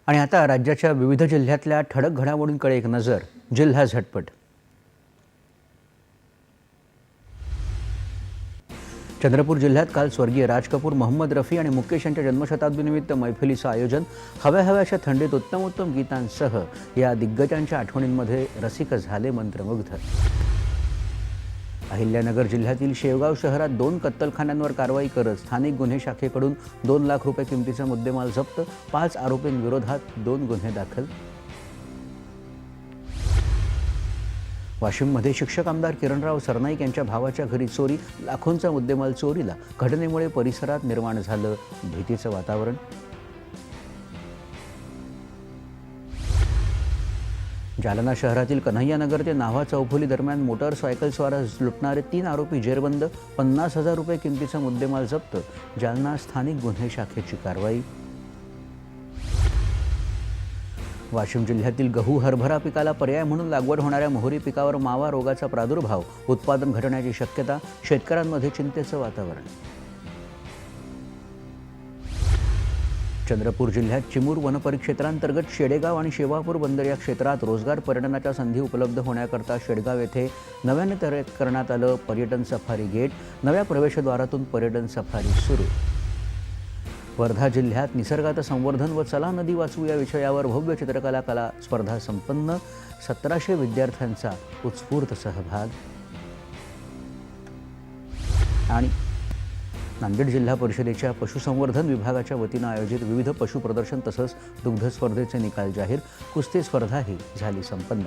आणि आता राज्याच्या विविध जिल्ह्यातल्या ठळक घडामोडींकडे एक नजर. जिल्हा झटपट. चंद्रपूर जिल्ह्यात काल स्वर्गीय राज कपूर, मोहम्मद रफी आणि मुकेश यांच्या जन्मशताब्दीनिमित्त मैफिलीचं आयोजन. हव्या थंडीत उत्तम गीतांसह या दिग्गजांच्या आठवणींमध्ये रसिक झाले मंत्रमुग्ध. अहिल्यानगर जिल्ह्यातील शेवगाव शहरात 2 कत्तलखान्यांवर कारवाई करत स्थानिक गुन्हे शाखेकडून 2 लाख रुपये किमतीचा मुद्देमाल जप्त. 5 आरोपींविरोधात 2 गुन्हे दाखल. वाशिममध्ये शिक्षक आमदार किरणराव सरनाईक यांच्या भावाच्या घरी चोरी. लाखोंचा मुद्देमाल चोरीला. घटनेमुळे परिसरात निर्माण झालं भीतीचं वातावरण. जालना शहरातील कन्हैयानगर ते नाव्हा चौफुली दरम्यान मोटारसायकलस्वार लुटणारे 3 आरोपी जेरबंद. 50,000 रुपये किमतीचा मुद्देमाल जप्त. जालना स्थानिक गुन्हे शाखेची कारवाई. वाशिम जिल्ह्यातील गहू हरभरा पिकाला पर्याय म्हणून लागवड होणाऱ्या मोहरी पिकावर मावा रोगाचा प्रादुर्भाव. उत्पादन घटण्याची शक्यता. शेतकऱ्यांमध्ये चिंतेचं वातावरण. चंद्रपूर जिल्ह्यात चिमूर वनपरिक्षेत्रांतर्गत शेडेगाव आणि शेवापूर बंदर या क्षेत्रात रोजगार पर्यटनाच्या संधी उपलब्ध होण्याकरता शेडगाव येथे नव्याने तयार करण्यात आलं पर्यटन सफारी गेट. नव्या प्रवेशद्वारातून पर्यटन सफारी सुरू. वर्धा जिल्ह्यात निसर्गाचं संवर्धन व चला नदी वाचू या विषयावर भव्य चित्रकला स्पर्धा संपन्न. 1700 विद्यार्थ्यांचा उत्स्फूर्त सहभाग. आणि नांदेड जिल्हा परिषदेच्या पशुसंवर्धन विभागाच्या वतीनं आयोजित विविध पशु प्रदर्शन तसंच दुग्ध स्पर्धेचे निकाल जाहीर. कुस्ती स्पर्धाही झाली संपन्न.